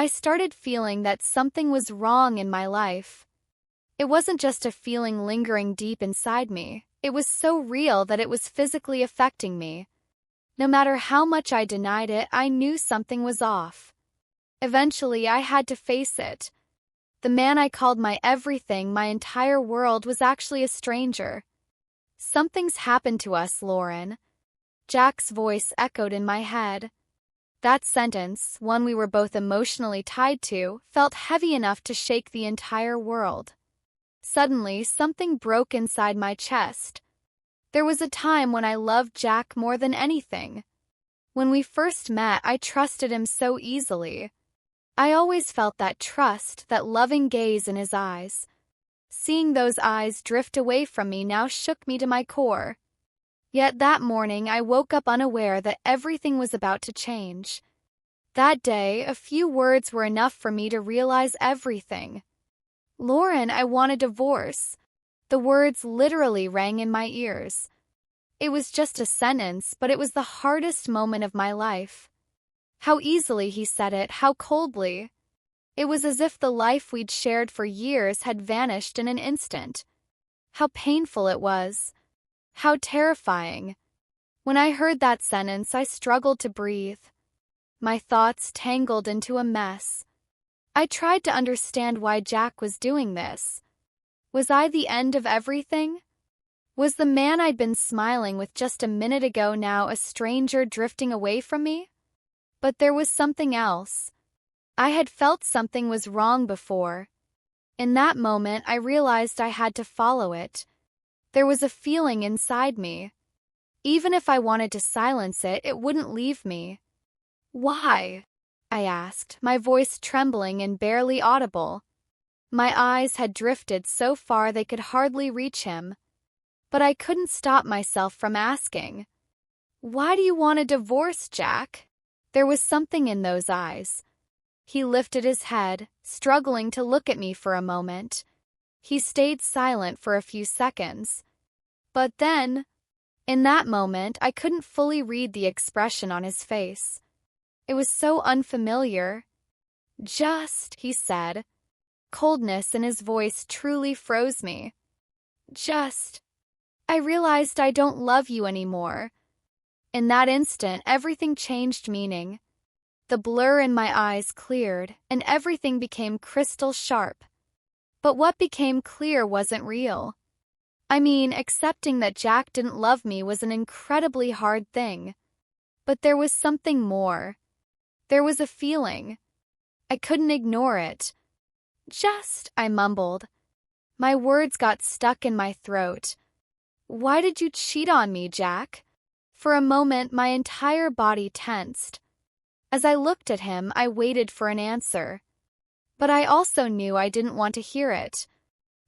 I started feeling that something was wrong in my life. It wasn't just a feeling lingering deep inside me. It was so real that it was physically affecting me. No matter how much I denied it, I knew something was off. Eventually, I had to face it. The man I called my everything, my entire world, was actually a stranger. "Something's happened to us, Lauren." Jack's voice echoed in my head. That sentence, one we were both emotionally tied to, felt heavy enough to shake the entire world. Suddenly, something broke inside my chest. There was a time when I loved Jack more than anything. When we first met, I trusted him so easily. I always felt that trust, that loving gaze in his eyes. Seeing those eyes drift away from me now shook me to my core. Yet that morning, I woke up unaware that everything was about to change. That day, a few words were enough for me to realize everything. "Lauren, I want a divorce." The words literally rang in my ears. It was just a sentence, but it was the hardest moment of my life. How easily he said it, how coldly. It was as if the life we'd shared for years had vanished in an instant. How painful it was. How terrifying. When I heard that sentence, I struggled to breathe. My thoughts tangled into a mess. I tried to understand why Jack was doing this. Was I the end of everything? Was the man I'd been smiling with just a minute ago now a stranger drifting away from me? But there was something else. I had felt something was wrong before. In that moment, I realized I had to follow it. There was a feeling inside me. Even if I wanted to silence it, it wouldn't leave me. "Why?" I asked, my voice trembling and barely audible. My eyes had drifted so far they could hardly reach him. But I couldn't stop myself from asking. "Why do you want a divorce, Jack?" There was something in those eyes. He lifted his head, struggling to look at me for a moment. He stayed silent for a few seconds. But then, in that moment, I couldn't fully read the expression on his face. It was so unfamiliar. "Just," he said. Coldness in his voice truly froze me. I realized I don't love you anymore." In that instant, everything changed meaning. The blur in my eyes cleared, and everything became crystal sharp. But what became clear wasn't real. I mean, accepting that Jack didn't love me was an incredibly hard thing. But there was something more. There was a feeling. I couldn't ignore it. I mumbled. My words got stuck in my throat. "Why did you cheat on me, Jack?" For a moment, my entire body tensed. As I looked at him, I waited for an answer. But I also knew I didn't want to hear it.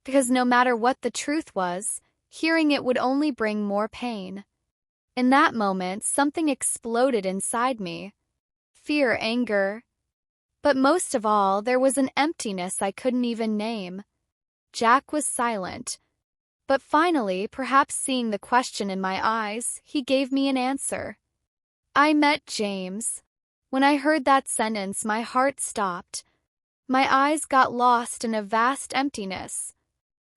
Because no matter what the truth was, hearing it would only bring more pain. In that moment, something exploded inside me. Fear, anger. But most of all, there was an emptiness I couldn't even name. Jack was silent. But finally, perhaps seeing the question in my eyes, he gave me an answer. "I met James." When I heard that sentence, my heart stopped. My eyes got lost in a vast emptiness.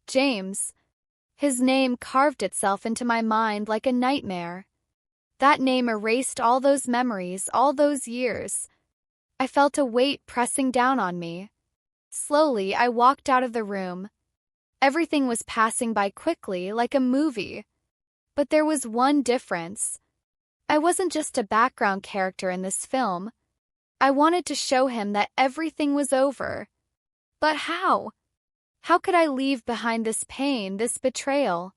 James. His name carved itself into my mind like a nightmare. That name erased all those memories, all those years. I felt a weight pressing down on me. Slowly, I walked out of the room. Everything was passing by quickly, like a movie. But there was one difference. I wasn't just a background character in this film. I wanted to show him that everything was over. But how? How could I leave behind this pain, this betrayal?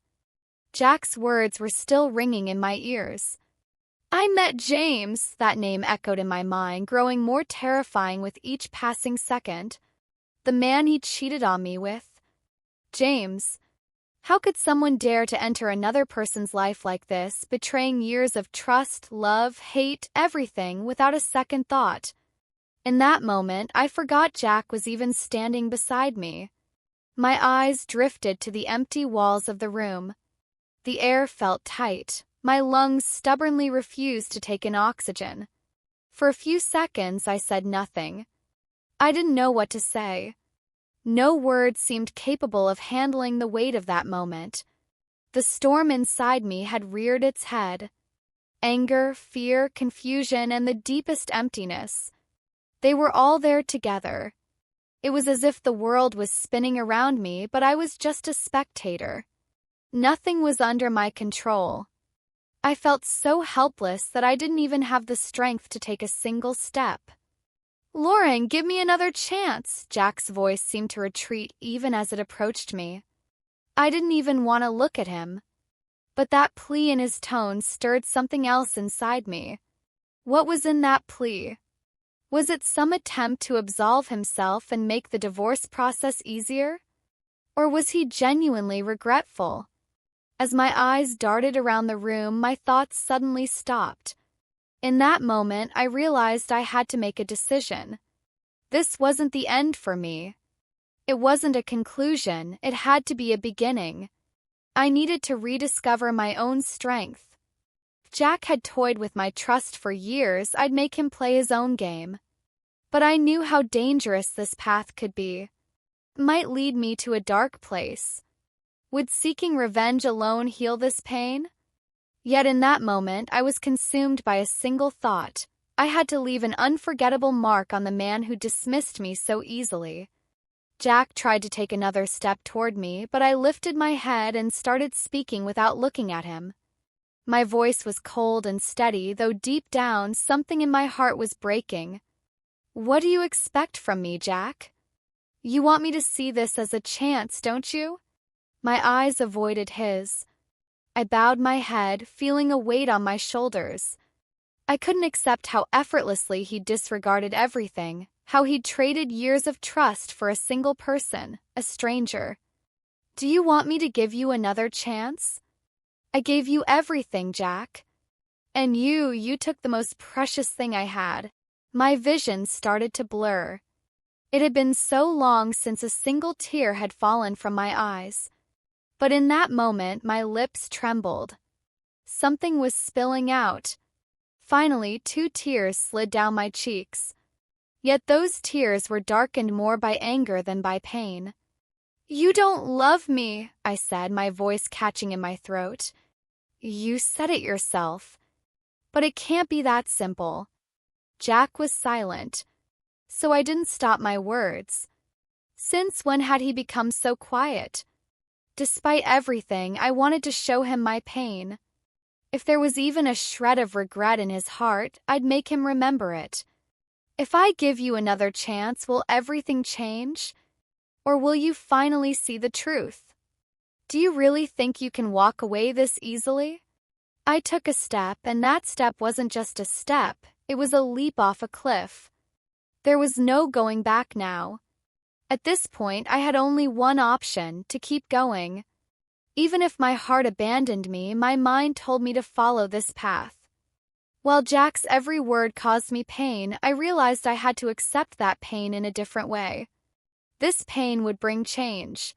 Jack's words were still ringing in my ears. "I met James," that name echoed in my mind, growing more terrifying with each passing second. The man he cheated on me with. James. How could someone dare to enter another person's life like this, betraying years of trust, love, hate, everything, without a second thought? In that moment, I forgot Jack was even standing beside me. My eyes drifted to the empty walls of the room. The air felt tight. My lungs stubbornly refused to take in oxygen. For a few seconds, I said nothing. I didn't know what to say. No words seemed capable of handling the weight of that moment. The storm inside me had reared its head. Anger, fear, confusion, and the deepest emptiness. They were all there together. It was as if the world was spinning around me, but I was just a spectator. Nothing was under my control. I felt so helpless that I didn't even have the strength to take a single step. "Lauren, give me another chance." Jack's voice seemed to retreat even as it approached me. I didn't even want to look at him. But that plea in his tone stirred something else inside me. What was in that plea? Was it some attempt to absolve himself and make the divorce process easier? Or was he genuinely regretful? As my eyes darted around the room, my thoughts suddenly stopped. In that moment, I realized I had to make a decision. This wasn't the end for me. It wasn't a conclusion, it had to be a beginning. I needed to rediscover my own strength. If Jack had toyed with my trust for years, I'd make him play his own game. But I knew how dangerous this path could be. It might lead me to a dark place. Would seeking revenge alone heal this pain? Yet in that moment, I was consumed by a single thought. I had to leave an unforgettable mark on the man who dismissed me so easily. Jack tried to take another step toward me, but I lifted my head and started speaking without looking at him. My voice was cold and steady, though deep down, something in my heart was breaking. "What do you expect from me, Jack? You want me to see this as a chance, don't you?" My eyes avoided his. I bowed my head, feeling a weight on my shoulders. I couldn't accept how effortlessly he disregarded everything, how he'd traded years of trust for a single person, a stranger. "Do you want me to give you another chance? I gave you everything, Jack. And you took the most precious thing I had." My vision started to blur. It had been so long since a single tear had fallen from my eyes. But in that moment, my lips trembled. Something was spilling out. Finally, 2 tears slid down my cheeks. Yet those tears were darkened more by anger than by pain. "You don't love me," I said, my voice catching in my throat. "You said it yourself. But it can't be that simple." Jack was silent, so I didn't stop my words. Since when had he become so quiet? Despite everything, I wanted to show him my pain. If there was even a shred of regret in his heart, I'd make him remember it. "If I give you another chance, will everything change? Or will you finally see the truth? Do you really think you can walk away this easily?" I took a step, and that step wasn't just a step, it was a leap off a cliff. There was no going back now. At this point, I had only one option: to keep going. Even if my heart abandoned me, my mind told me to follow this path. While Jack's every word caused me pain, I realized I had to accept that pain in a different way. This pain would bring change.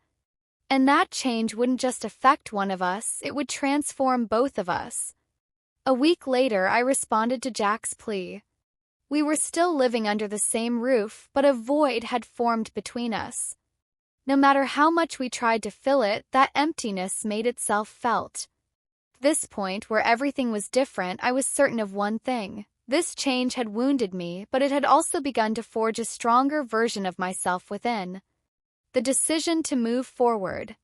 And that change wouldn't just affect one of us, it would transform both of us. A week later, I responded to Jack's plea. We were still living under the same roof, but a void had formed between us. No matter how much we tried to fill it, that emptiness made itself felt. At this point, where everything was different, I was certain of one thing. This change had wounded me, but it had also begun to forge a stronger version of myself within. The decision to move forward.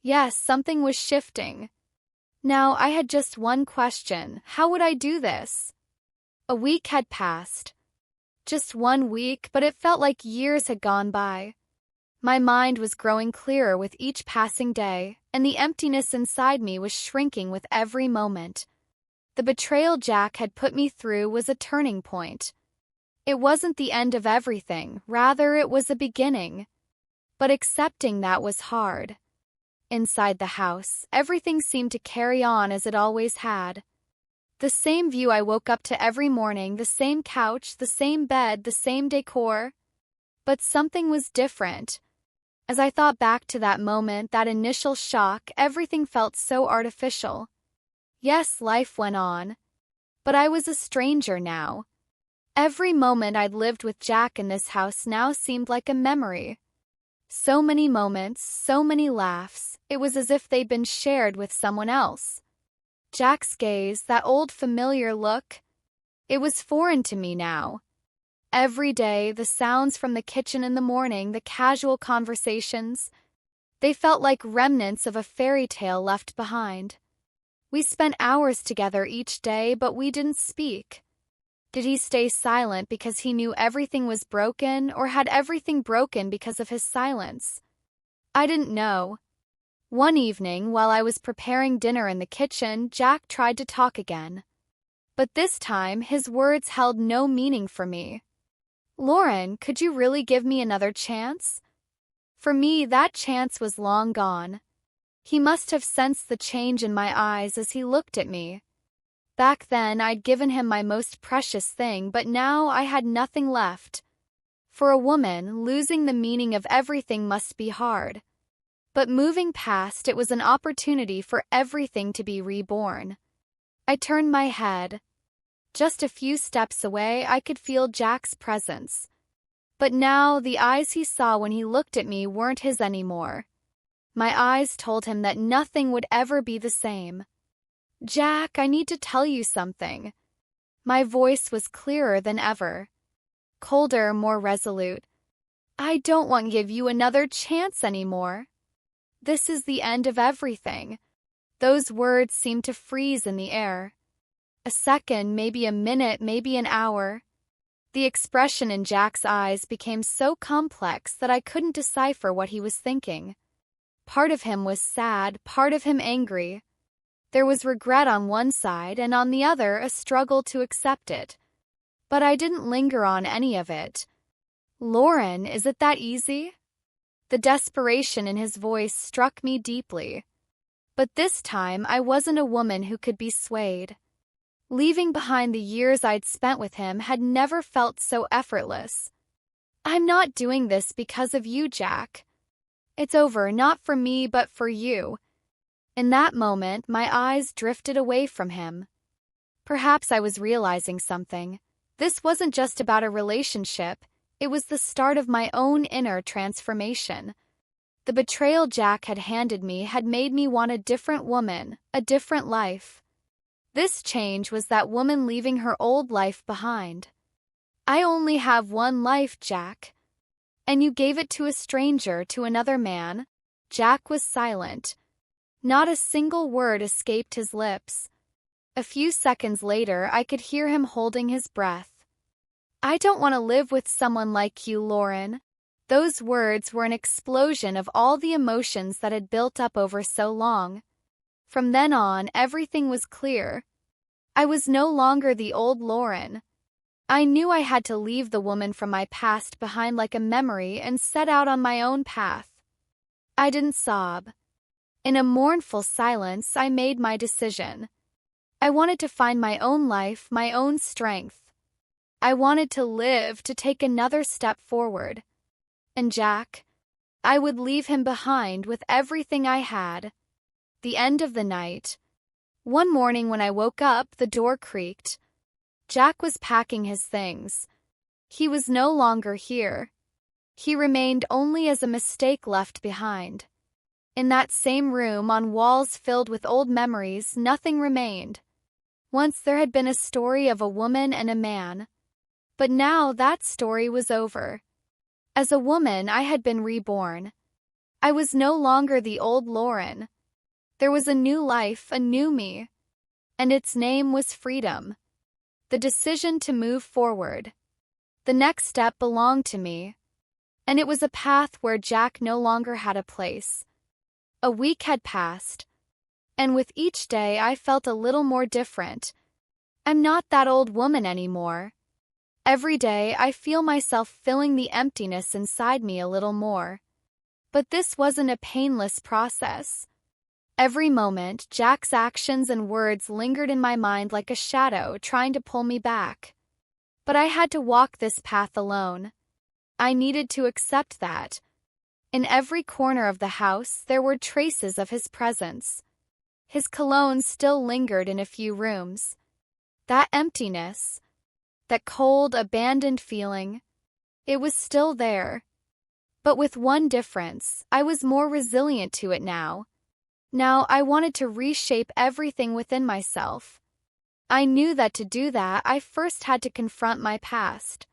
Yes, something was shifting. Now, I had just one question: how would I do this? A week had passed. Just 1 week, but it felt like years had gone by. My mind was growing clearer with each passing day, and the emptiness inside me was shrinking with every moment. The betrayal Jack had put me through was a turning point. It wasn't the end of everything, rather it was a beginning. But accepting that was hard. Inside the house, everything seemed to carry on as it always had. The same view I woke up to every morning, the same couch, the same bed, the same decor. But something was different. As I thought back to that moment, that initial shock, everything felt so artificial. Yes, life went on. But I was a stranger now. Every moment I'd lived with Jack in this house now seemed like a memory. So many moments, so many laughs, it was as if they'd been shared with someone else. Jack's gaze, that old familiar look, it was foreign to me now. Every day, the sounds from the kitchen in the morning, the casual conversations, they felt like remnants of a fairy tale left behind. We spent hours together each day, but we didn't speak. Did he stay silent because he knew everything was broken, or had everything broken because of his silence? I didn't know. One evening, while I was preparing dinner in the kitchen, Jack tried to talk again. But this time, his words held no meaning for me. "Lauren, could you really give me another chance?" For me, that chance was long gone. He must have sensed the change in my eyes as he looked at me. Back then, I'd given him my most precious thing, but now I had nothing left. For a woman, losing the meaning of everything must be hard. But moving past it was an opportunity for everything to be reborn. I turned my head. Just a few steps away, I could feel Jack's presence. But now, the eyes he saw when he looked at me weren't his anymore. My eyes told him that nothing would ever be the same. "Jack, I need to tell you something." My voice was clearer than ever. Colder, more resolute. "I don't want to give you another chance anymore. This is the end of everything." Those words seemed to freeze in the air. A second, maybe a minute, maybe an hour. The expression in Jack's eyes became so complex that I couldn't decipher what he was thinking. Part of him was sad, part of him angry. There was regret on one side, and on the other a struggle to accept it. But I didn't linger on any of it. "Lauren, is it that easy?" The desperation in his voice struck me deeply. But this time I wasn't a woman who could be swayed. Leaving behind the years I'd spent with him had never felt so effortless. "I'm not doing this because of you, Jack. It's over, not for me, but for you." In that moment, my eyes drifted away from him. Perhaps I was realizing something. This wasn't just about a relationship, it was the start of my own inner transformation. The betrayal Jack had handed me had made me want a different woman, a different life. This change was that woman leaving her old life behind. "I only have one life, Jack." "And you gave it to a stranger, to another man?" Jack was silent. Not a single word escaped his lips. A few seconds later, I could hear him holding his breath. "I don't want to live with someone like you, Lauren." Those words were an explosion of all the emotions that had built up over so long. From then on, everything was clear. I was no longer the old Lauren. I knew I had to leave the woman from my past behind like a memory and set out on my own path. I didn't sob. In a mournful silence, I made my decision. I wanted to find my own life, my own strength. I wanted to live, to take another step forward. And Jack, I would leave him behind with everything I had. The end of the night. One morning when I woke up, the door creaked. Jack was packing his things. He was no longer here. He remained only as a mistake left behind. In that same room, on walls filled with old memories, nothing remained. Once there had been a story of a woman and a man. But now that story was over. As a woman, I had been reborn. I was no longer the old Lauren. There was a new life, a new me. And its name was freedom. The decision to move forward. The next step belonged to me. And it was a path where Jack no longer had a place. A week had passed. And with each day I felt a little more different. I'm not that old woman anymore. Every day I feel myself filling the emptiness inside me a little more. But this wasn't a painless process. Every moment, Jack's actions and words lingered in my mind like a shadow, trying to pull me back. But I had to walk this path alone. I needed to accept that. In every corner of the house, there were traces of his presence. His cologne still lingered in a few rooms. That emptiness, That cold, abandoned feeling. It was still there. But with one difference, I was more resilient to it now. Now I wanted to reshape everything within myself. I knew that to do that, I first had to confront my past.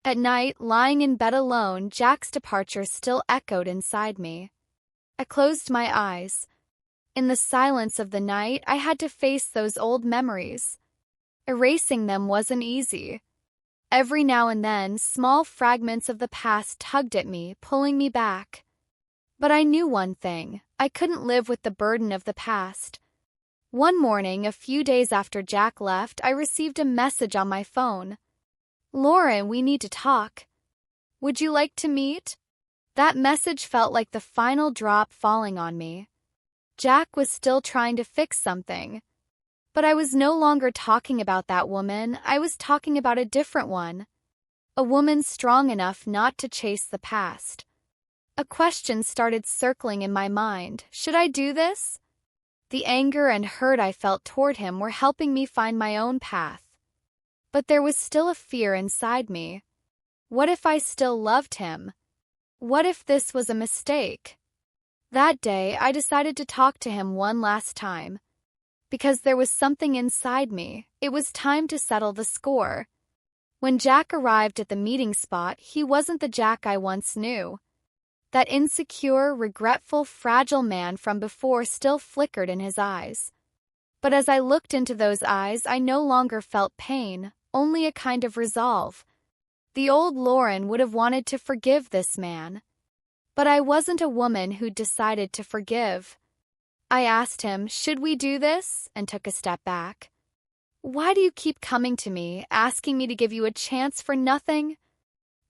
At night, lying in bed alone, Jack's departure still echoed inside me. I closed my eyes. In the silence of the night, I had to face those old memories. Erasing them wasn't easy. Every now and then, small fragments of the past tugged at me, pulling me back. But I knew one thing: I couldn't live with the burden of the past. One morning, a few days after Jack left, I received a message on my phone. "Lauren, we need to talk. Would you like to meet?" That message felt like the final drop falling on me. Jack was still trying to fix something. But I was no longer talking about that woman, I was talking about a different one. A woman strong enough not to chase the past. A question started circling in my mind: should I do this? The anger and hurt I felt toward him were helping me find my own path. But there was still a fear inside me. What if I still loved him? What if this was a mistake? That day, I decided to talk to him one last time. Because there was something inside me, it was time to settle the score. When Jack arrived at the meeting spot, he wasn't the Jack I once knew. That insecure, regretful, fragile man from before still flickered in his eyes. But as I looked into those eyes, I no longer felt pain, only a kind of resolve. The old Lauren would have wanted to forgive this man. But I wasn't a woman who'd decided to forgive. I asked him, "Should we do this?" and took a step back. "Why do you keep coming to me, asking me to give you a chance for nothing?"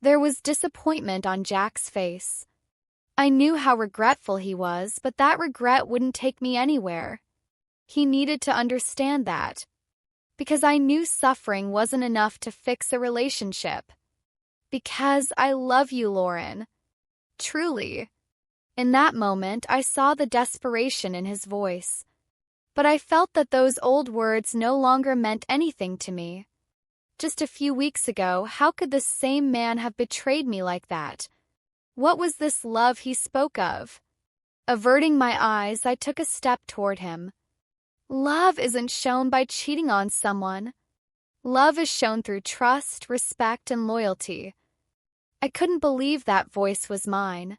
There was disappointment on Jack's face. I knew how regretful he was, but that regret wouldn't take me anywhere. He needed to understand that. Because I knew suffering wasn't enough to fix a relationship. Because I love you, Lauren. Truly. In that moment, I saw the desperation in his voice. But I felt that those old words no longer meant anything to me. Just a few weeks ago, how could this same man have betrayed me like that? What was this love he spoke of? Averting my eyes, I took a step toward him. Love isn't shown by cheating on someone. Love is shown through trust, respect, and loyalty. I couldn't believe that voice was mine.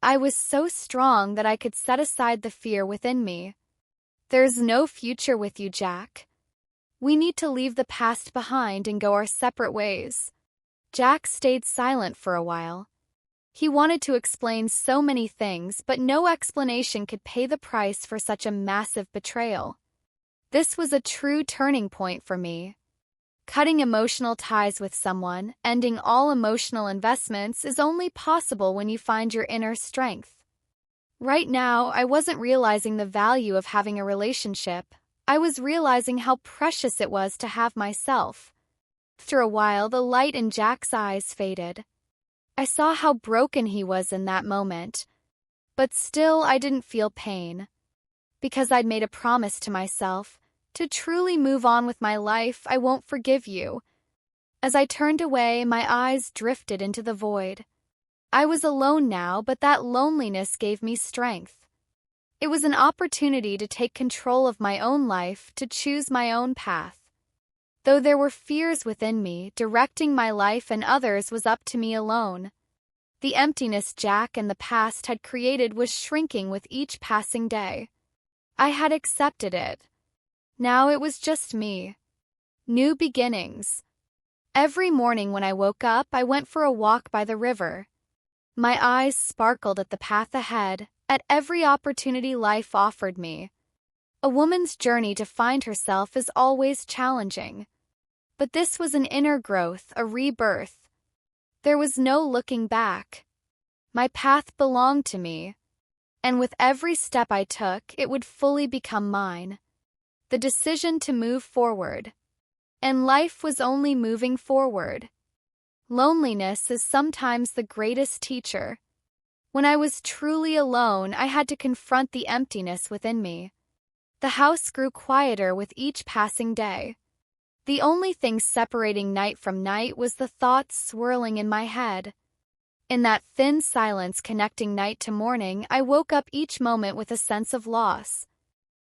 I was so strong that I could set aside the fear within me. There's no future with you, Jack. We need to leave the past behind and go our separate ways. Jack stayed silent for a while. He wanted to explain so many things, but no explanation could pay the price for such a massive betrayal. This was a true turning point for me. Cutting emotional ties with someone, ending all emotional investments, is only possible when you find your inner strength. Right now, I wasn't realizing the value of having a relationship. I was realizing how precious it was to have myself. After a while, the light in Jack's eyes faded. I saw how broken he was in that moment. But still, I didn't feel pain. Because I'd made a promise to myself. To truly move on with my life, I won't forgive you. As I turned away, my eyes drifted into the void. I was alone now, but that loneliness gave me strength. It was an opportunity to take control of my own life, to choose my own path. Though there were fears within me, directing my life and others was up to me alone. The emptiness Jack and the past had created was shrinking with each passing day. I had accepted it. Now it was just me. New beginnings. Every morning when I woke up, I went for a walk by the river. My eyes sparkled at the path ahead, at every opportunity life offered me. A woman's journey to find herself is always challenging. But this was an inner growth, a rebirth. There was no looking back. My path belonged to me. And with every step I took, it would fully become mine. The decision to move forward. And life was only moving forward. Loneliness is sometimes the greatest teacher. When I was truly alone, I had to confront the emptiness within me. The house grew quieter with each passing day. The only thing separating night from night was the thoughts swirling in my head. In that thin silence connecting night to morning, I woke up each moment with a sense of loss.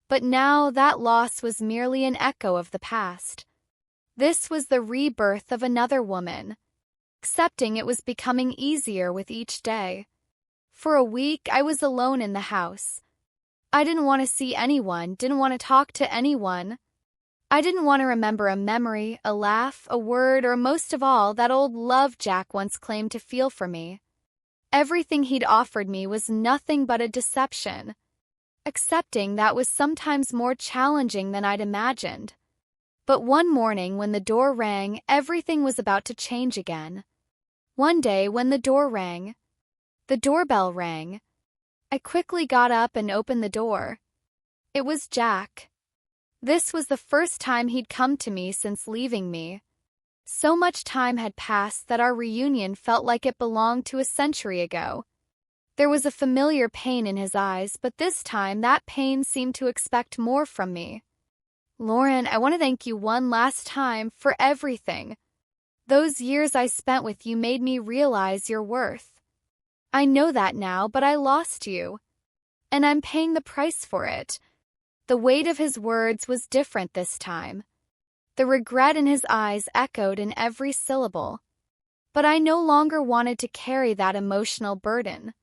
But now that loss was merely an echo of the past. This was the rebirth of another woman. Accepting it was becoming easier with each day. For a week, I was alone in the house. I didn't want to see anyone, didn't want to talk to anyone. I didn't want to remember a memory, a laugh, a word, or most of all, that old love Jack once claimed to feel for me. Everything he'd offered me was nothing but a deception. Accepting that was sometimes more challenging than I'd imagined. But one morning when the door rang, everything was about to change again. One day when the doorbell rang. I quickly got up and opened the door. It was Jack. This was the first time he'd come to me since leaving me. So much time had passed that our reunion felt like it belonged to a century ago. There was a familiar pain in his eyes, but this time that pain seemed to expect more from me. "Lauren, I want to thank you one last time for everything. Those years I spent with you made me realize your worth. I know that now, but I lost you. And I'm paying the price for it." The weight of his words was different this time. The regret in his eyes echoed in every syllable. But I no longer wanted to carry that emotional burden.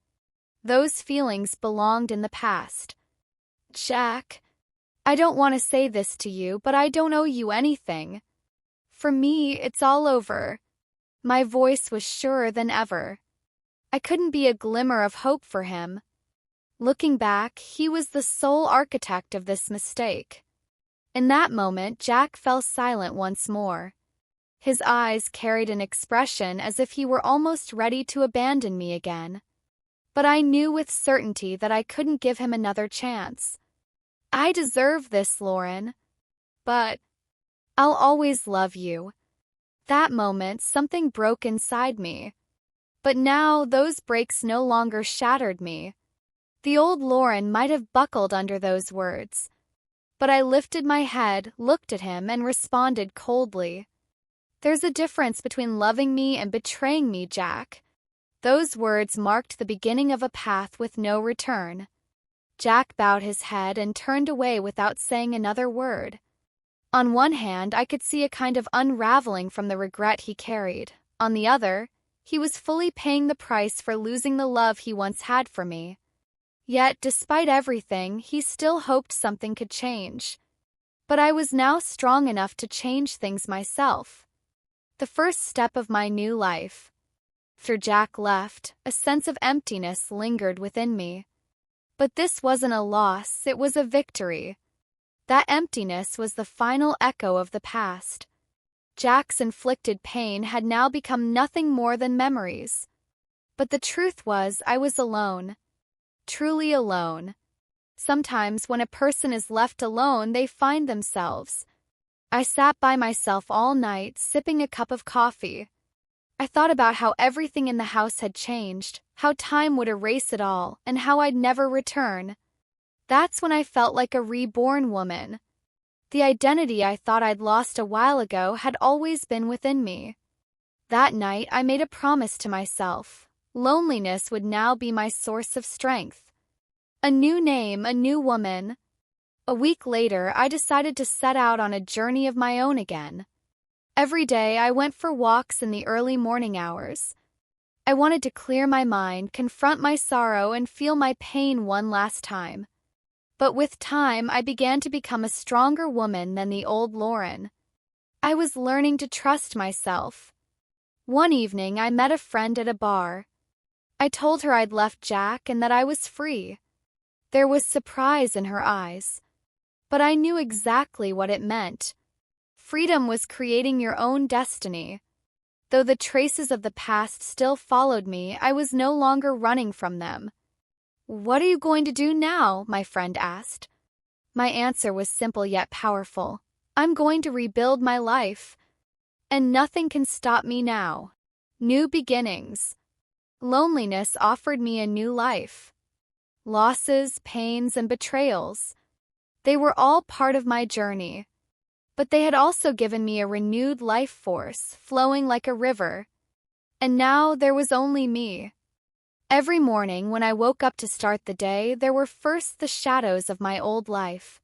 Those feelings belonged in the past. "Jack, I don't want to say this to you, but I don't owe you anything. For me, it's all over." My voice was surer than ever. I couldn't be a glimmer of hope for him. Looking back, he was the sole architect of this mistake. In that moment, Jack fell silent once more. His eyes carried an expression as if he were almost ready to abandon me again. But I knew with certainty that I couldn't give him another chance. "I deserve this, Lauren. But I'll always love you." That moment, something broke inside me. But now, those breaks no longer shattered me. The old Lauren might have buckled under those words. But I lifted my head, looked at him, and responded coldly. "There's a difference between loving me and betraying me, Jack." Those words marked the beginning of a path with no return. Jack bowed his head and turned away without saying another word. On one hand, I could see a kind of unraveling from the regret he carried. On the other, he was fully paying the price for losing the love he once had for me. Yet, despite everything, he still hoped something could change. But I was now strong enough to change things myself. The first step of my new life. After Jack left, a sense of emptiness lingered within me. But this wasn't a loss, it was a victory. That emptiness was the final echo of the past. Jack's inflicted pain had now become nothing more than memories. But the truth was, I was alone. Truly alone. Sometimes when a person is left alone, they find themselves. I sat by myself all night, sipping a cup of coffee. I thought about how everything in the house had changed, how time would erase it all, and how I'd never return. That's when I felt like a reborn woman. The identity I thought I'd lost a while ago had always been within me. That night, I made a promise to myself. Loneliness would now be my source of strength. A new name, a new woman. A week later, I decided to set out on a journey of my own again. Every day, I went for walks in the early morning hours. I wanted to clear my mind, confront my sorrow, and feel my pain one last time. But with time, I began to become a stronger woman than the old Lauren. I was learning to trust myself. One evening, I met a friend at a bar. I told her I'd left Jack and that I was free. There was surprise in her eyes. But I knew exactly what it meant. Freedom was creating your own destiny. Though the traces of the past still followed me, I was no longer running from them. "What are you going to do now?" my friend asked. My answer was simple yet powerful. "I'm going to rebuild my life. And nothing can stop me now." New beginnings. Loneliness offered me a new life. Losses, pains, and betrayals. They were all part of my journey. But they had also given me a renewed life force, flowing like a river. And now there was only me. Every morning when I woke up to start the day, there were first the shadows of my old life.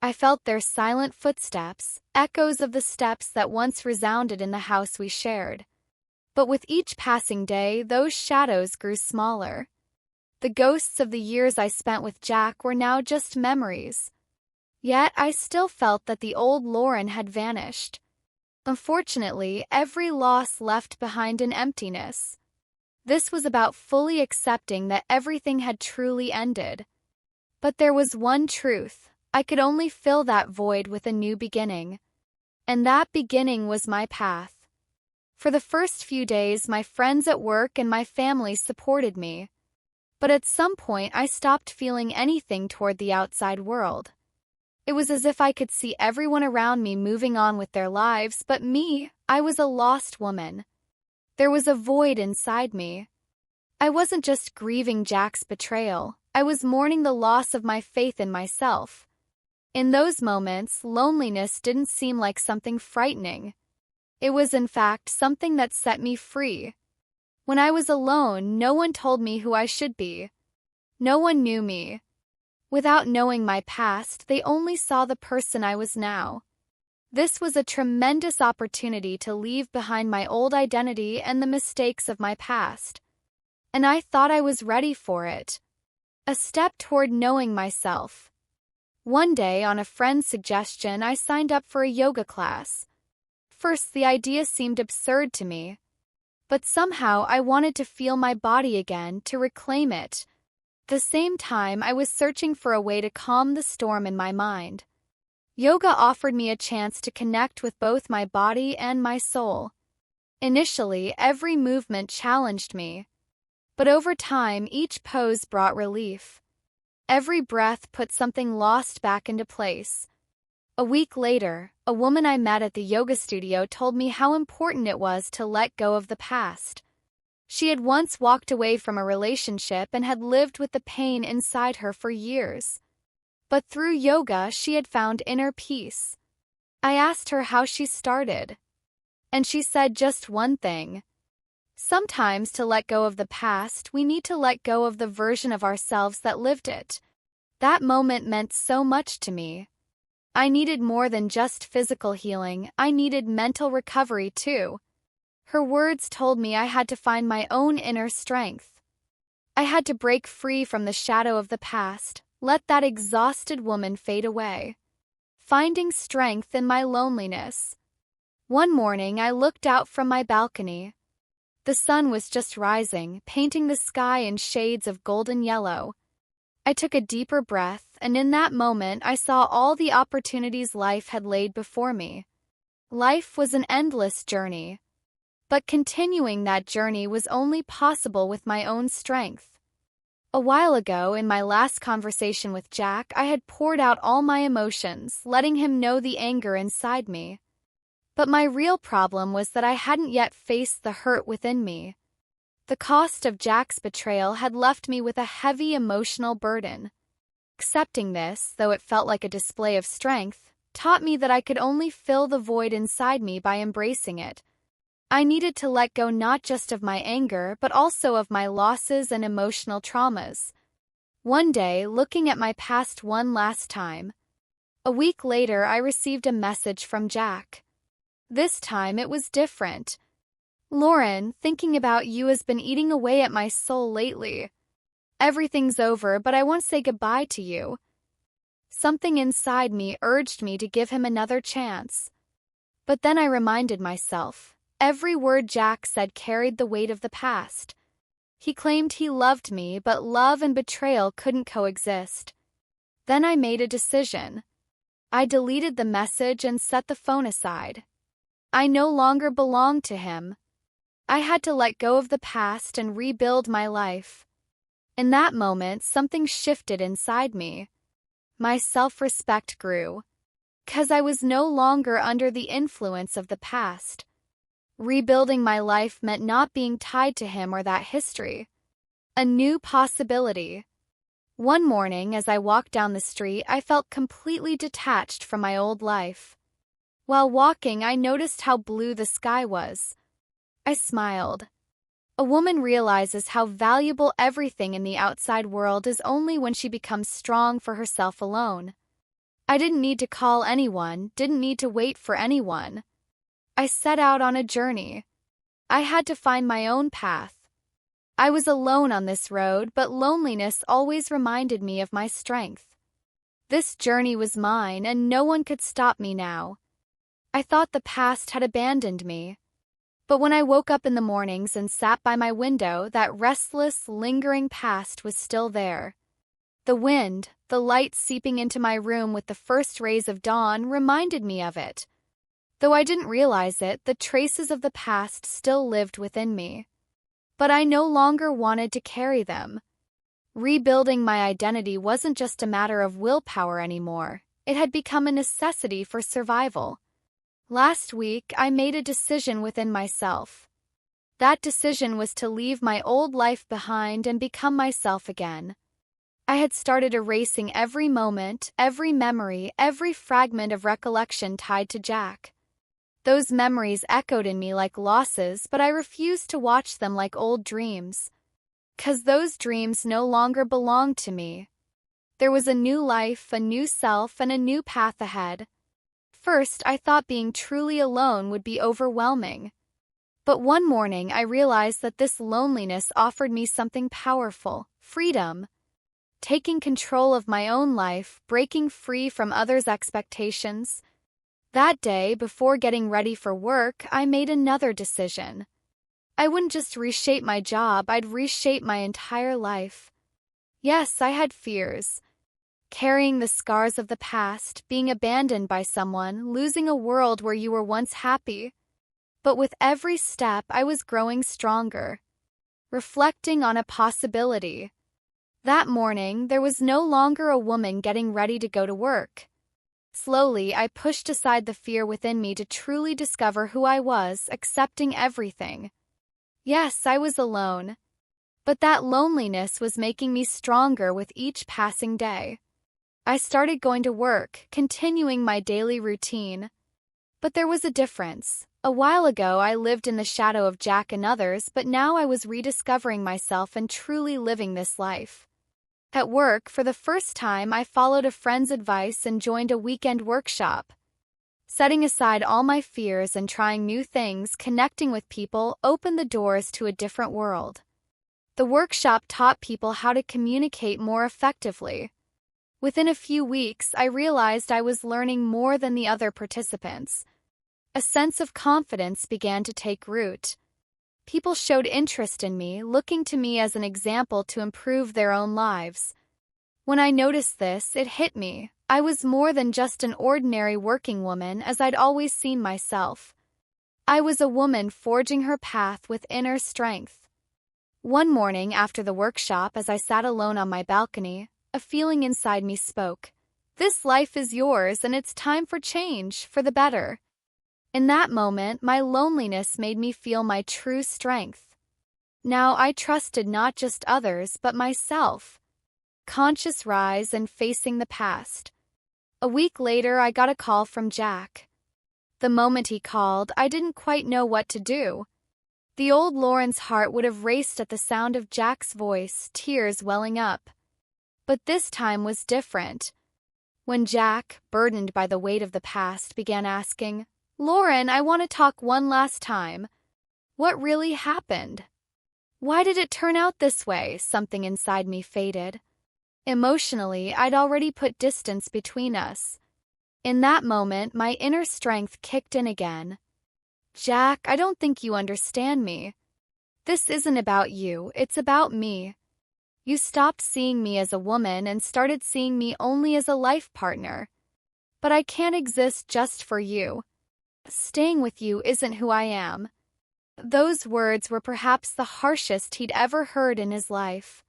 I felt their silent footsteps, echoes of the steps that once resounded in the house we shared. But with each passing day, those shadows grew smaller. The ghosts of the years I spent with Jack were now just memories. Yet I still felt that the old Lauren had vanished. Unfortunately, every loss left behind an emptiness. This was about fully accepting that everything had truly ended. But there was one truth: I could only fill that void with a new beginning. And that beginning was my path. For the first few days, my friends at work and my family supported me. But at some point, I stopped feeling anything toward the outside world. It was as if I could see everyone around me moving on with their lives, but me, I was a lost woman. There was a void inside me. I wasn't just grieving Jack's betrayal, I was mourning the loss of my faith in myself. In those moments, loneliness didn't seem like something frightening. It was, in fact, something that set me free. When I was alone, no one told me who I should be. No one knew me. Without knowing my past, they only saw the person I was now. This was a tremendous opportunity to leave behind my old identity and the mistakes of my past. And I thought I was ready for it. A step toward knowing myself. One day, on a friend's suggestion, I signed up for a yoga class. First, the idea seemed absurd to me. But somehow I wanted to feel my body again, to reclaim it. At the same time, I was searching for a way to calm the storm in my mind. Yoga offered me a chance to connect with both my body and my soul. Initially, every movement challenged me. But over time, each pose brought relief. Every breath put something lost back into place. A week later, a woman I met at the yoga studio told me how important it was to let go of the past. She had once walked away from a relationship and had lived with the pain inside her for years. But through yoga, she had found inner peace. I asked her how she started. And she said just one thing. Sometimes to let go of the past, we need to let go of the version of ourselves that lived it. That moment meant so much to me. I needed more than just physical healing, I needed mental recovery too. Her words told me I had to find my own inner strength. I had to break free from the shadow of the past, let that exhausted woman fade away. Finding strength in my loneliness. One morning I looked out from my balcony. The sun was just rising, painting the sky in shades of golden yellow. I took a deeper breath, and in that moment I saw all the opportunities life had laid before me. Life was an endless journey. But continuing that journey was only possible with my own strength. A while ago, in my last conversation with Jack, I had poured out all my emotions, letting him know the anger inside me. But my real problem was that I hadn't yet faced the hurt within me. The cost of Jack's betrayal had left me with a heavy emotional burden. Accepting this, though it felt like a display of strength, taught me that I could only fill the void inside me by embracing it. I needed to let go not just of my anger, but also of my losses and emotional traumas. One day, looking at my past one last time. A week later, I received a message from Jack. This time, it was different. Lauren, thinking about you has been eating away at my soul lately. Everything's over, but I won't say goodbye to you. Something inside me urged me to give him another chance. But then I reminded myself, every word Jack said carried the weight of the past. He claimed he loved me, but love and betrayal couldn't coexist. Then I made a decision. I deleted the message and set the phone aside. I no longer belonged to him. I had to let go of the past and rebuild my life. In that moment, something shifted inside me. My self-respect grew. 'Cause I was no longer under the influence of the past. Rebuilding my life meant not being tied to him or that history. A new possibility. One morning, as I walked down the street, I felt completely detached from my old life. While walking, I noticed how blue the sky was. I smiled. A woman realizes how valuable everything in the outside world is only when she becomes strong for herself alone. I didn't need to call anyone, didn't need to wait for anyone. I set out on a journey. I had to find my own path. I was alone on this road, but loneliness always reminded me of my strength. This journey was mine, and no one could stop me now. I thought the past had abandoned me. But when I woke up in the mornings and sat by my window, that restless, lingering past was still there. The wind, the light seeping into my room with the first rays of dawn, reminded me of it. Though I didn't realize it, the traces of the past still lived within me. But I no longer wanted to carry them. Rebuilding my identity wasn't just a matter of willpower anymore. It had become a necessity for survival. Last week, I made a decision within myself. That decision was to leave my old life behind and become myself again. I had started erasing every moment, every memory, every fragment of recollection tied to Jack. Those memories echoed in me like losses, but I refused to watch them like old dreams. 'Cause those dreams no longer belonged to me. There was a new life, a new self, and a new path ahead. First, I thought being truly alone would be overwhelming. But one morning, I realized that this loneliness offered me something powerful: freedom. Taking control of my own life, breaking free from others' expectations. That day, before getting ready for work, I made another decision. I wouldn't just reshape my job, I'd reshape my entire life. Yes, I had fears. Carrying the scars of the past, being abandoned by someone, losing a world where you were once happy. But with every step, I was growing stronger. Reflecting on a possibility. That morning, there was no longer a woman getting ready to go to work. Slowly, I pushed aside the fear within me to truly discover who I was, accepting everything. Yes, I was alone. But that loneliness was making me stronger with each passing day. I started going to work, continuing my daily routine. But there was a difference. A while ago, I lived in the shadow of Jack and others, but now I was rediscovering myself and truly living this life. At work, for the first time, I followed a friend's advice and joined a weekend workshop. Setting aside all my fears and trying new things, connecting with people opened the doors to a different world. The workshop taught people how to communicate more effectively. Within a few weeks, I realized I was learning more than the other participants. A sense of confidence began to take root. People showed interest in me, looking to me as an example to improve their own lives. When I noticed this, it hit me. I was more than just an ordinary working woman as I'd always seen myself. I was a woman forging her path with inner strength. One morning after the workshop, as I sat alone on my balcony, a feeling inside me spoke. This life is yours, and it's time for change, for the better. In that moment, my loneliness made me feel my true strength. Now I trusted not just others, but myself. Conscious rise and facing the past. A week later, I got a call from Jack. The moment he called, I didn't quite know what to do. The old Lauren's heart would have raced at the sound of Jack's voice, tears welling up. But this time was different. When Jack, burdened by the weight of the past, began asking, "Lauren, I want to talk one last time. What really happened? Why did it turn out this way?" Something inside me faded. Emotionally, I'd already put distance between us. In that moment, my inner strength kicked in again. "Jack, I don't think you understand me. This isn't about you, it's about me. You stopped seeing me as a woman and started seeing me only as a life partner. But I can't exist just for you. Staying with you isn't who I am." Those words were perhaps the harshest he'd ever heard in his life.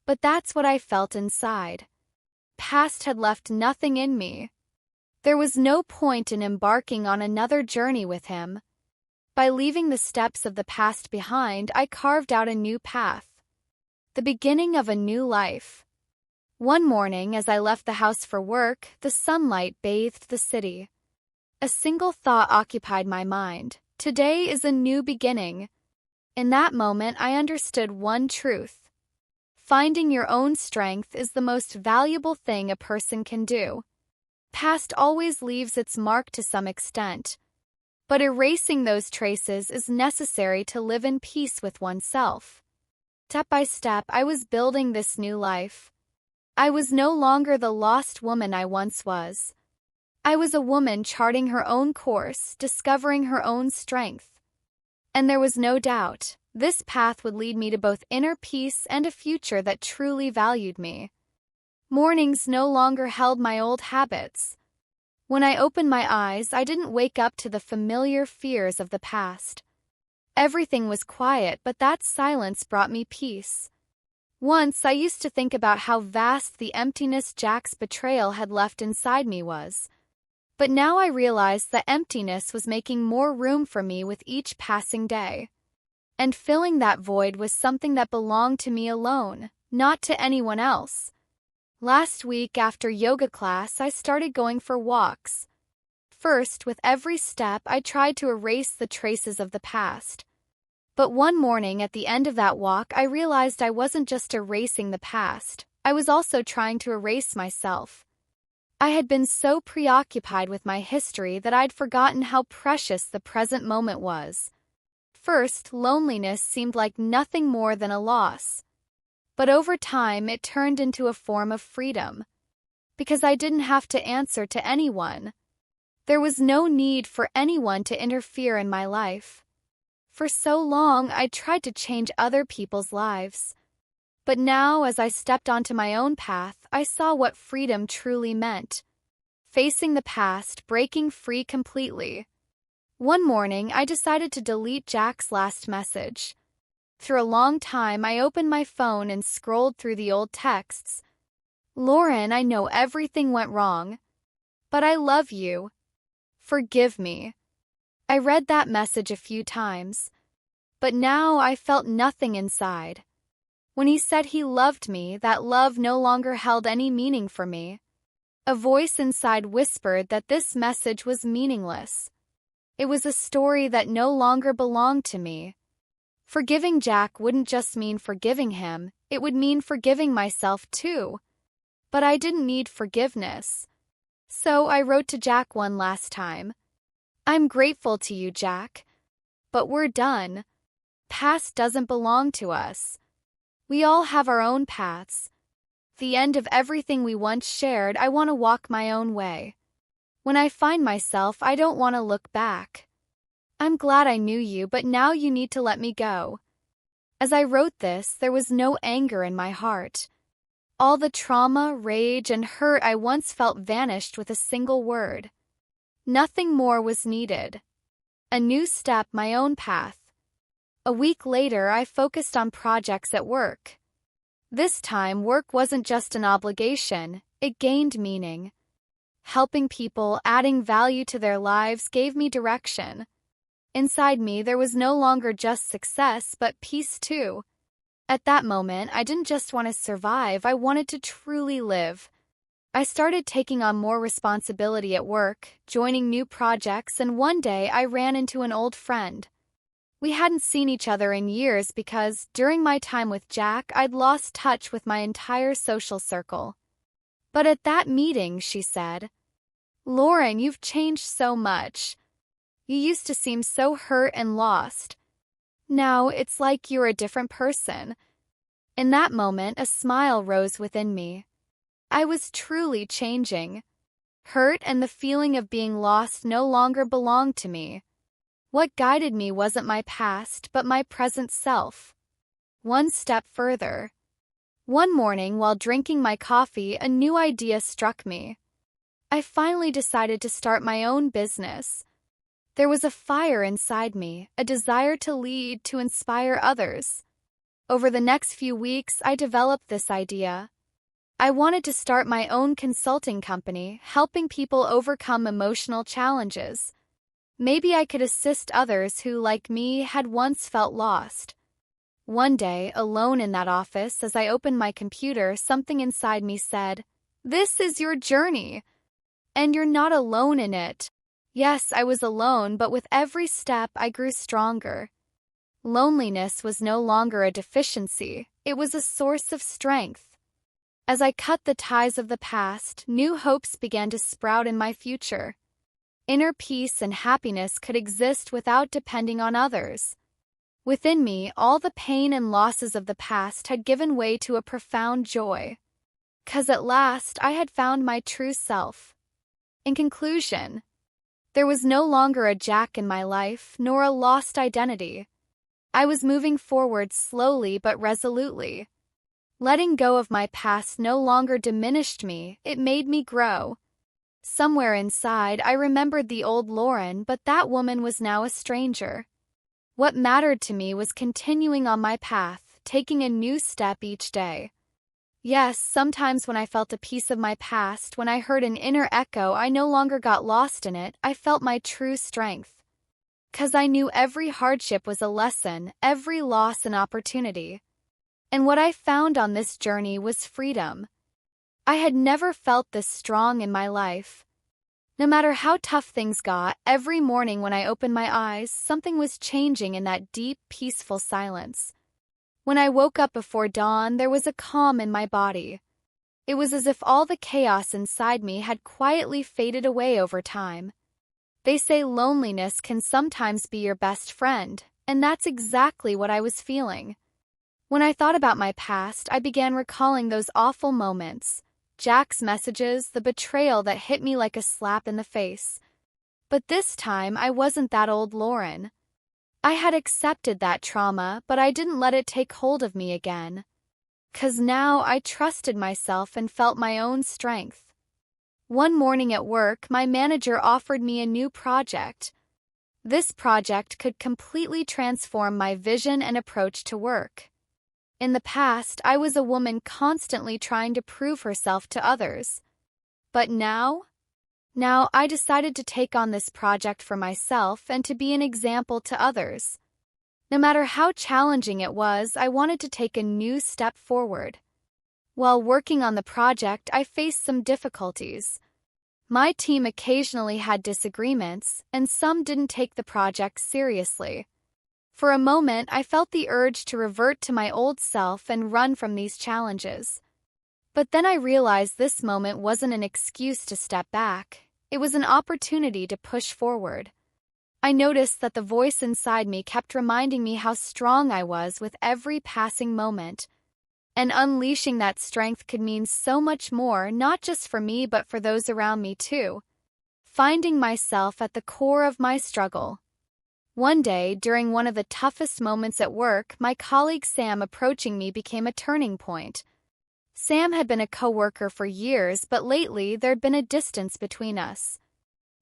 But that's what I felt inside. Past had left nothing in me. There was no point in embarking on another journey with him. By leaving the steps of the past behind, I carved out a new path. The beginning of a new life. One morning, as I left the house for work, the sunlight bathed the city. A single thought occupied my mind. Today is a new beginning. In that moment, I understood one truth. Finding your own strength is the most valuable thing a person can do. Past always leaves its mark to some extent, but erasing those traces is necessary to live in peace with oneself. Step by step, I was building this new life. I was no longer the lost woman I once was. I was a woman charting her own course, discovering her own strength. And there was no doubt, this path would lead me to both inner peace and a future that truly valued me. Mornings no longer held my old habits. When I opened my eyes, I didn't wake up to the familiar fears of the past. Everything was quiet, but that silence brought me peace. Once I used to think about how vast the emptiness Jack's betrayal had left inside me was. But now I realized that emptiness was making more room for me with each passing day. And filling that void was something that belonged to me alone, not to anyone else. Last week after yoga class, I started going for walks. First, with every step, I tried to erase the traces of the past. But one morning at the end of that walk, I realized I wasn't just erasing the past, I was also trying to erase myself. I had been so preoccupied with my history that I'd forgotten how precious the present moment was. First, loneliness seemed like nothing more than a loss. But over time, it turned into a form of freedom. Because I didn't have to answer to anyone. There was no need for anyone to interfere in my life. For so long, I tried to change other people's lives. But now, as I stepped onto my own path, I saw what freedom truly meant. Facing the past, breaking free completely. One morning, I decided to delete Jack's last message. For a long time, I opened my phone and scrolled through the old texts. Lauren, I know everything went wrong. But I love you. Forgive me. I read that message a few times. But now I felt nothing inside. When he said he loved me, that love no longer held any meaning for me. A voice inside whispered that this message was meaningless. It was a story that no longer belonged to me. Forgiving Jack wouldn't just mean forgiving him, it would mean forgiving myself too. But I didn't need forgiveness. So I wrote to Jack one last time. I'm grateful to you, Jack. But we're done. Past doesn't belong to us. We all have our own paths. The end of everything we once shared, I want to walk my own way. When I find myself, I don't want to look back. I'm glad I knew you, but now you need to let me go. As I wrote this, there was no anger in my heart. All the trauma, rage, and hurt I once felt vanished with a single word. Nothing more was needed. A new step, my own path. A week later, I focused on projects at work. This time, work wasn't just an obligation, it gained meaning. Helping people, adding value to their lives gave me direction. Inside me, there was no longer just success, but peace too. At that moment, I didn't just want to survive, I wanted to truly live. I started taking on more responsibility at work, joining new projects, and one day I ran into an old friend. We hadn't seen each other in years because, during my time with Jack, I'd lost touch with my entire social circle. But at that meeting, she said, Lauren, you've changed so much. You used to seem so hurt and lost. Now it's like you're a different person. In that moment, a smile rose within me. I was truly changing. Hurt and the feeling of being lost no longer belonged to me. What guided me wasn't my past, but my present self. One step further. One morning, while drinking my coffee, a new idea struck me. I finally decided to start my own business. There was a fire inside me, a desire to lead, to inspire others. Over the next few weeks, I developed this idea. I wanted to start my own consulting company, helping people overcome emotional challenges. Maybe I could assist others who, like me, had once felt lost. One day, alone in that office, as I opened my computer, something inside me said, "This is your journey, and you're not alone in it." Yes, I was alone, but with every step I grew stronger. Loneliness was no longer a deficiency, it was a source of strength. As I cut the ties of the past, new hopes began to sprout in my future. Inner peace and happiness could exist without depending on others. Within me, all the pain and losses of the past had given way to a profound joy. 'Cause at last I had found my true self. In conclusion, there was no longer a Jack in my life, nor a lost identity. I was moving forward slowly but resolutely. Letting go of my past no longer diminished me, it made me grow. Somewhere inside, I remembered the old Lauren, but that woman was now a stranger. What mattered to me was continuing on my path, taking a new step each day. Yes, sometimes when I felt a piece of my past, when I heard an inner echo, I no longer got lost in it, I felt my true strength. 'Cause I knew every hardship was a lesson, every loss an opportunity. And what I found on this journey was freedom. I had never felt this strong in my life. No matter how tough things got, every morning when I opened my eyes, something was changing in that deep, peaceful silence. When I woke up before dawn, there was a calm in my body. It was as if all the chaos inside me had quietly faded away over time. They say loneliness can sometimes be your best friend, and that's exactly what I was feeling. When I thought about my past, I began recalling those awful moments. Jack's messages, the betrayal that hit me like a slap in the face. But this time, I wasn't that old Lauren. I had accepted that trauma, but I didn't let it take hold of me again. 'Cause now I trusted myself and felt my own strength. One morning at work, my manager offered me a new project. This project could completely transform my vision and approach to work. In the past, I was a woman constantly trying to prove herself to others. But now I decided to take on this project for myself and to be an example to others. No matter how challenging it was, I wanted to take a new step forward. While working on the project, I faced some difficulties. My team occasionally had disagreements, and some didn't take the project seriously. For a moment, I felt the urge to revert to my old self and run from these challenges. But then I realized this moment wasn't an excuse to step back. It was an opportunity to push forward. I noticed that the voice inside me kept reminding me how strong I was with every passing moment. And unleashing that strength could mean so much more, not just for me but for those around me too. Finding myself at the core of my struggle. One day, during one of the toughest moments at work, my colleague Sam approaching me became a turning point. Sam had been a coworker for years, but lately there'd been a distance between us.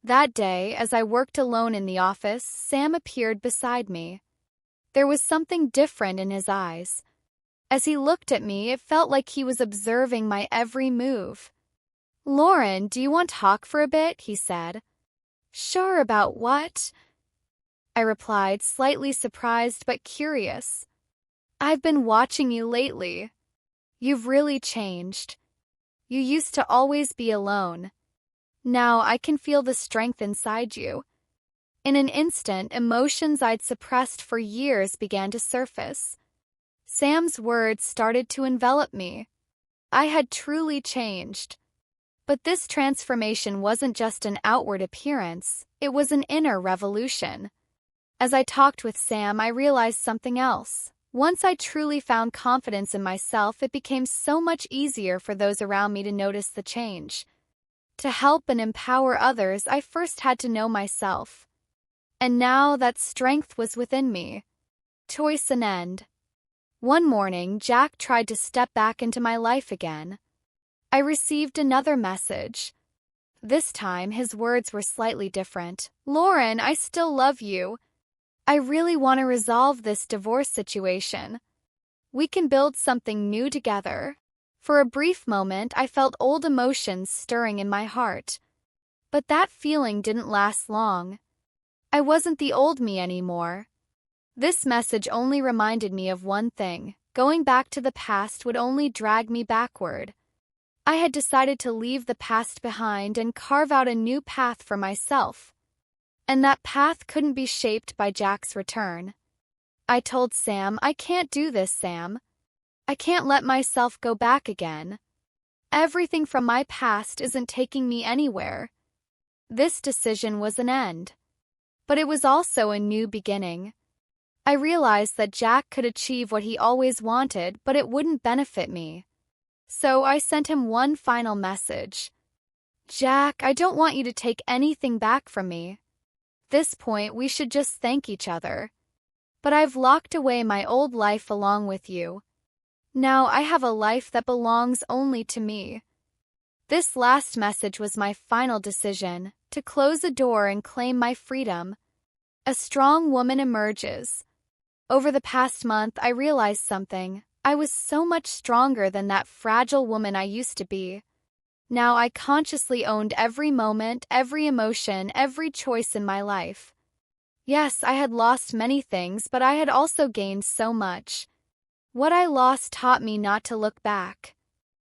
That day, as I worked alone in the office, Sam appeared beside me. There was something different in his eyes. As he looked at me, it felt like he was observing my every move. "Lauren, do you want to talk for a bit?" he said. "Sure, about what?" I replied, slightly surprised but curious. "I've been watching you lately. You've really changed. You used to always be alone. Now I can feel the strength inside you." In an instant, emotions I'd suppressed for years began to surface. Sam's words started to envelop me. I had truly changed. But this transformation wasn't just an outward appearance, it was an inner revolution. As I talked with Sam, I realized something else. Once I truly found confidence in myself, it became so much easier for those around me to notice the change. To help and empower others, I first had to know myself. And now that strength was within me. Choice an end. One morning, Jack tried to step back into my life again. I received another message. This time, his words were slightly different. "Lauren, I still love you. I really want to resolve this divorce situation. We can build something new together." For a brief moment, I felt old emotions stirring in my heart. But that feeling didn't last long. I wasn't the old me anymore. This message only reminded me of one thing: going back to the past would only drag me backward. I had decided to leave the past behind and carve out a new path for myself. and that path couldn't be shaped by Jack's return. I told Sam, "I can't do this, Sam. I can't let myself go back again. Everything from my past isn't taking me anywhere." This decision was an end. But it was also a new beginning. I realized that Jack could achieve what he always wanted, but it wouldn't benefit me. So I sent him one final message. "Jack, I don't want you to take anything back from me. At this point, we should just thank each other. But I've locked away my old life along with you. Now I have a life that belongs only to me." This last message was my final decision, to close a door and claim my freedom. A strong woman emerges. Over the past month, I realized something. I was so much stronger than that fragile woman I used to be. Now I consciously owned every moment, every emotion, every choice in my life. Yes, I had lost many things, but I had also gained so much. What I lost taught me not to look back.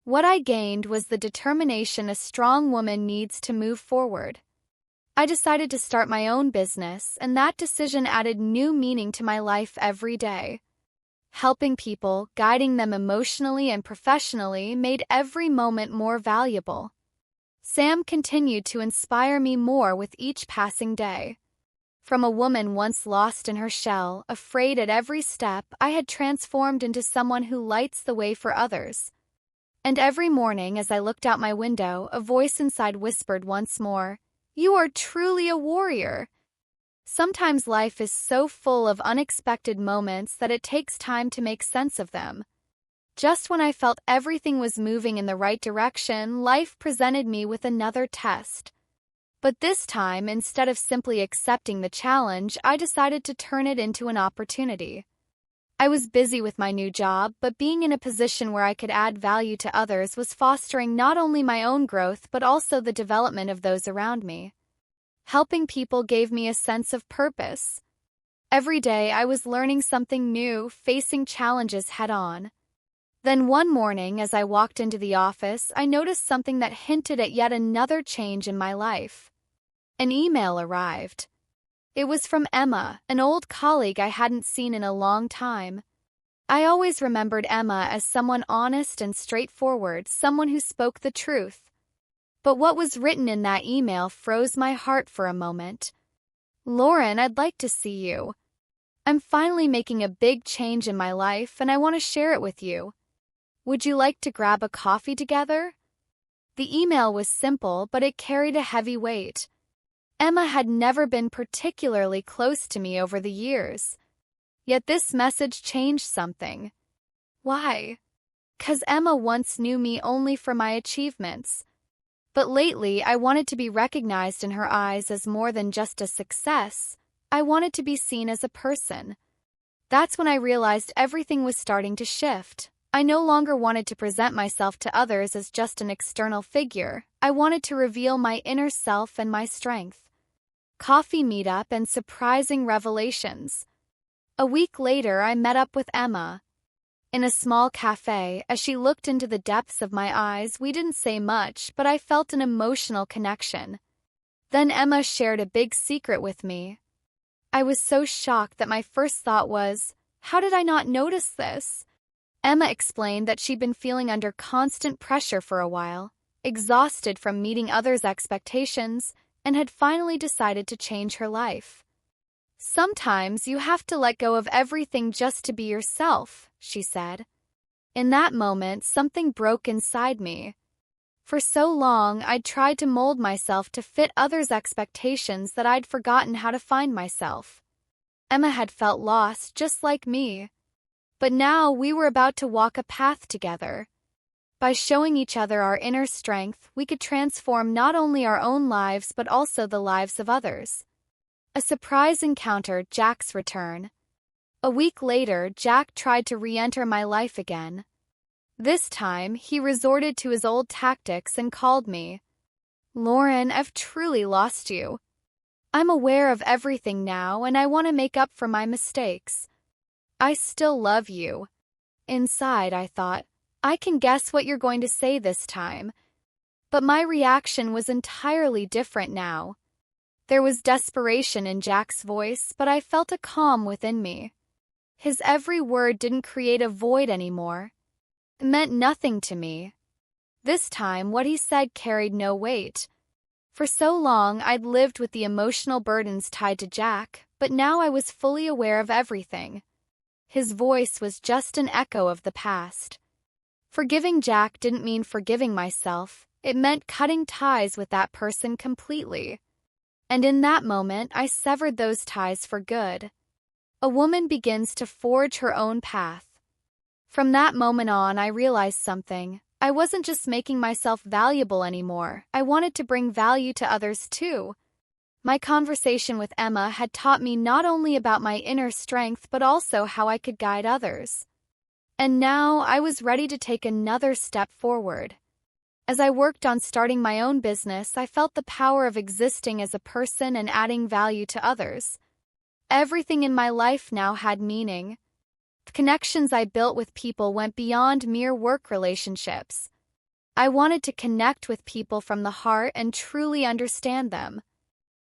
What I gained was the determination a strong woman needs to move forward. I decided to start my own business, and that decision added new meaning to my life every day. Helping people, guiding them emotionally and professionally, made every moment more valuable. Sam continued to inspire me more with each passing day. From a woman once lost in her shell, afraid at every step, I had transformed into someone who lights the way for others. And every morning as I looked out my window, a voice inside whispered once more, "You are truly a warrior." Sometimes life is so full of unexpected moments that it takes time to make sense of them. Just when I felt everything was moving in the right direction, life presented me with another test. But this time, instead of simply accepting the challenge, I decided to turn it into an opportunity. I was busy with my new job, but being in a position where I could add value to others was fostering not only my own growth but also the development of those around me. Helping people gave me a sense of purpose. Every day I was learning something new, facing challenges head-on. Then one morning, as I walked into the office, I noticed something that hinted at yet another change in my life. An email arrived. It was from Emma, an old colleague I hadn't seen in a long time. I always remembered Emma as someone honest and straightforward, someone who spoke the truth. But what was written in that email froze my heart for a moment. "Lauren, I'd like to see you. I'm finally making a big change in my life, and I want to share it with you. Would you like to grab a coffee together?" The email was simple, but it carried a heavy weight. Emma had never been particularly close to me over the years. Yet this message changed something. Why? 'Cause Emma once knew me only for my achievements. But lately, I wanted to be recognized in her eyes as more than just a success. I wanted to be seen as a person. That's when I realized everything was starting to shift. I no longer wanted to present myself to others as just an external figure. I wanted to reveal my inner self and my strength. Coffee meetup and surprising revelations. A week later, I met up with Emma. In a small cafe, as she looked into the depths of my eyes, we didn't say much, but I felt an emotional connection. Then Emma shared a big secret with me. I was so shocked that my first thought was, how did I not notice this? Emma explained that she'd been feeling under constant pressure for a while, exhausted from meeting others' expectations, and had finally decided to change her life. "Sometimes you have to let go of everything just to be yourself," she said. In that moment, something broke inside me. For so long, I'd tried to mold myself to fit others' expectations that I'd forgotten how to find myself. Emma had felt lost just like me. But now we were about to walk a path together. By showing each other our inner strength, we could transform not only our own lives but also the lives of others. A surprise encounter, Jack's return. A week later, Jack tried to re-enter my life again. This time, he resorted to his old tactics and called me. "Lauren, I've truly lost you. I'm aware of everything now, and I want to make up for my mistakes. I still love you." Inside, I thought, I can guess what you're going to say this time. But my reaction was entirely different now. There was desperation in Jack's voice, but I felt a calm within me. His every word didn't create a void anymore. It meant nothing to me. This time, what he said carried no weight. For so long, I'd lived with the emotional burdens tied to Jack, but now I was fully aware of everything. His voice was just an echo of the past. Forgiving Jack didn't mean forgiving myself. It meant cutting ties with that person completely. And in that moment, I severed those ties for good. A woman begins to forge her own path. From that moment on, I realized something. I wasn't just making myself valuable anymore. I wanted to bring value to others too. My conversation with Emma had taught me not only about my inner strength but also how I could guide others. And now I was ready to take another step forward. As I worked on starting my own business, I felt the power of existing as a person and adding value to others. Everything in my life now had meaning. The connections I built with people went beyond mere work relationships. I wanted to connect with people from the heart and truly understand them.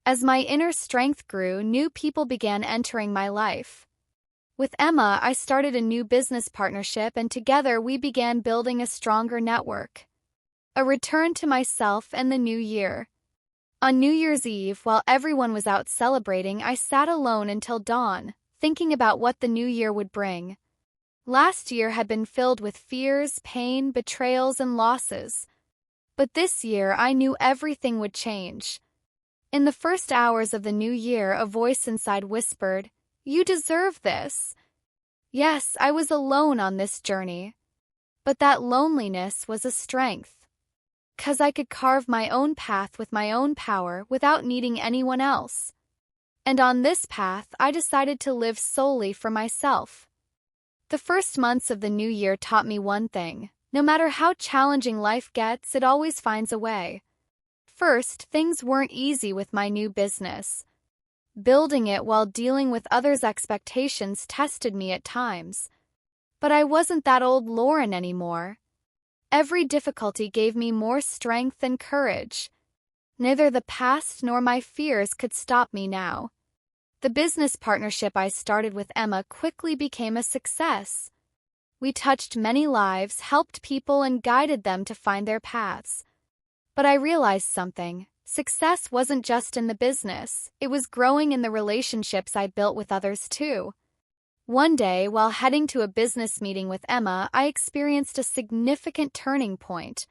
As my inner strength grew, new people began entering my life. With Emma, I started a new business partnership, and together we began building a stronger network. A return to myself and the new year. On New Year's Eve, while everyone was out celebrating, I sat alone until dawn, thinking about what the new year would bring. Last year had been filled with fears, pain, betrayals, and losses. But this year, I knew everything would change. In the first hours of the new year, a voice inside whispered, "You deserve this." Yes, I was alone on this journey. But that loneliness was a strength. 'Cause I could carve my own path with my own power without needing anyone else. And on this path, I decided to live solely for myself. The first months of the new year taught me one thing. No matter how challenging life gets, it always finds a way. First, things weren't easy with my new business. Building it while dealing with others' expectations tested me at times. But I wasn't that old Lauren anymore. Every difficulty gave me more strength and courage. Neither the past nor my fears could stop me now. The business partnership I started with Emma quickly became a success. We touched many lives, helped people, and guided them to find their paths. But I realized something. Success wasn't just in the business, it was growing in the relationships I built with others too. One day, while heading to a business meeting with Emma, I experienced a significant turning point.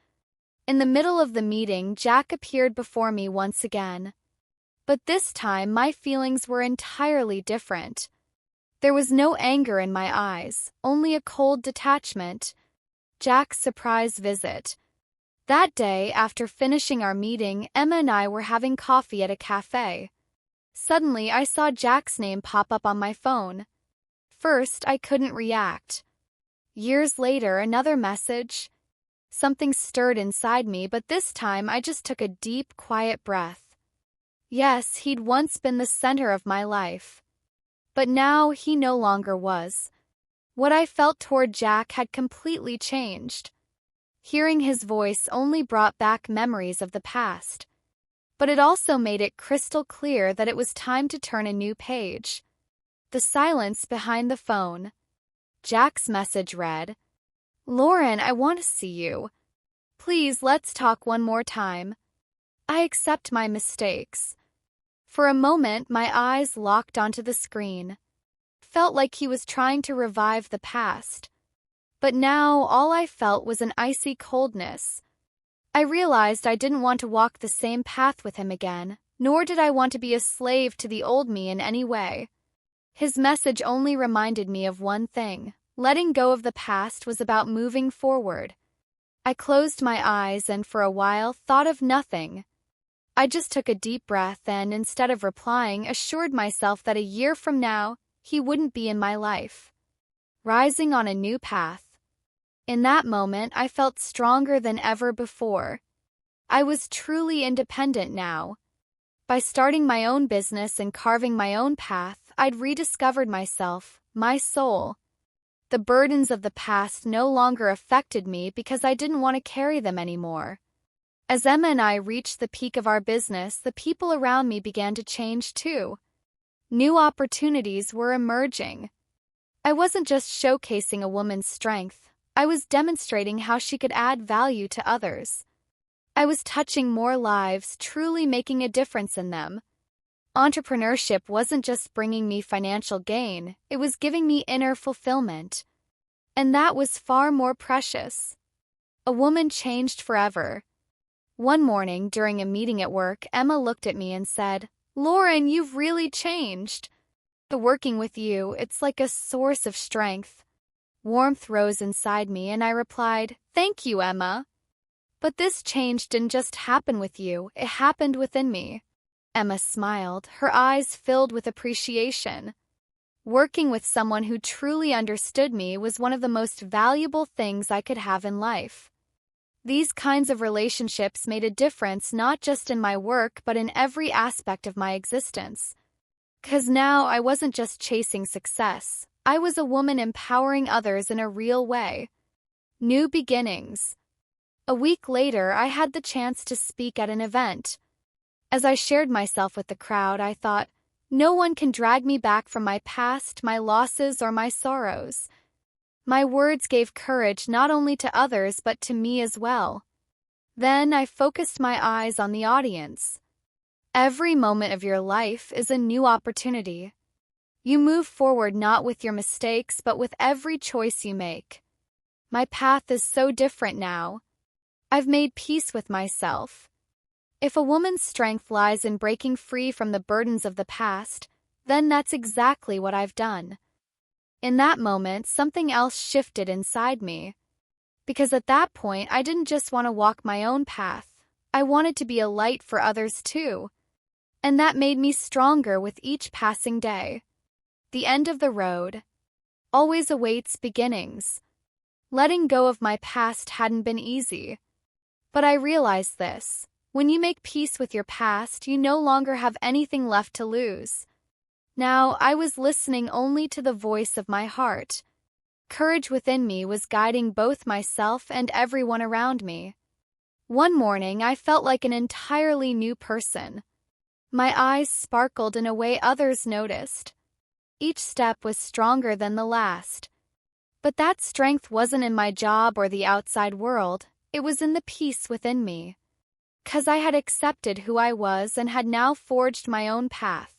In the middle of the meeting, Jack appeared before me once again. But this time, my feelings were entirely different. There was no anger in my eyes, only a cold detachment. Jack's surprise visit. That day, after finishing our meeting, Emma and I were having coffee at a cafe. Suddenly, I saw Jack's name pop up on my phone. First, I couldn't react. Years later, another message. Something stirred inside me, but this time I just took a deep, quiet breath. Yes, he'd once been the center of my life. But now he no longer was. What I felt toward Jack had completely changed. Hearing his voice only brought back memories of the past. But it also made it crystal clear that it was time to turn a new page. The silence behind the phone. Jack's message read, "Lauren, I want to see you. Please, let's talk one more time. I accept my mistakes." For a moment, my eyes locked onto the screen. Felt like he was trying to revive the past. But now, all I felt was an icy coldness. I realized I didn't want to walk the same path with him again, nor did I want to be a slave to the old me in any way. His message only reminded me of one thing. Letting go of the past was about moving forward. I closed my eyes and for a while thought of nothing. I just took a deep breath and, instead of replying, assured myself that a year from now, he wouldn't be in my life. Rising on a new path. In that moment, I felt stronger than ever before. I was truly independent now. By starting my own business and carving my own path, I'd rediscovered myself, my soul. The burdens of the past no longer affected me because I didn't want to carry them anymore. As Emma and I reached the peak of our business, the people around me began to change too. New opportunities were emerging. I wasn't just showcasing a woman's strength, I was demonstrating how she could add value to others. I was touching more lives, truly making a difference in them. Entrepreneurship wasn't just bringing me financial gain, it was giving me inner fulfillment. And that was far more precious. A woman changed forever. One morning, during a meeting at work, Emma looked at me and said, "Lauren, you've really changed. Working with you, it's like a source of strength." Warmth rose inside me, and I replied, "Thank you, Emma. But this change didn't just happen with you, it happened within me." Emma smiled, her eyes filled with appreciation. Working with someone who truly understood me was one of the most valuable things I could have in life. These kinds of relationships made a difference not just in my work but in every aspect of my existence. 'Cause now I wasn't just chasing success, I was a woman empowering others in a real way. New beginnings. A week later, I had the chance to speak at an event. As I shared myself with the crowd, I thought, no one can drag me back from my past, my losses, or my sorrows. My words gave courage not only to others but to me as well. Then I focused my eyes on the audience. Every moment of your life is a new opportunity. You move forward not with your mistakes but with every choice you make. My path is so different now. I've made peace with myself. If a woman's strength lies in breaking free from the burdens of the past, then that's exactly what I've done. In that moment, something else shifted inside me. Because at that point, I didn't just want to walk my own path. I wanted to be a light for others too. And that made me stronger with each passing day. The end of the road always awaits beginnings. Letting go of my past hadn't been easy. But I realized this. When you make peace with your past, you no longer have anything left to lose. Now, I was listening only to the voice of my heart. Courage within me was guiding both myself and everyone around me. One morning, I felt like an entirely new person. My eyes sparkled in a way others noticed. Each step was stronger than the last. But that strength wasn't in my job or the outside world, it was in the peace within me. 'Cause I had accepted who I was and had now forged my own path.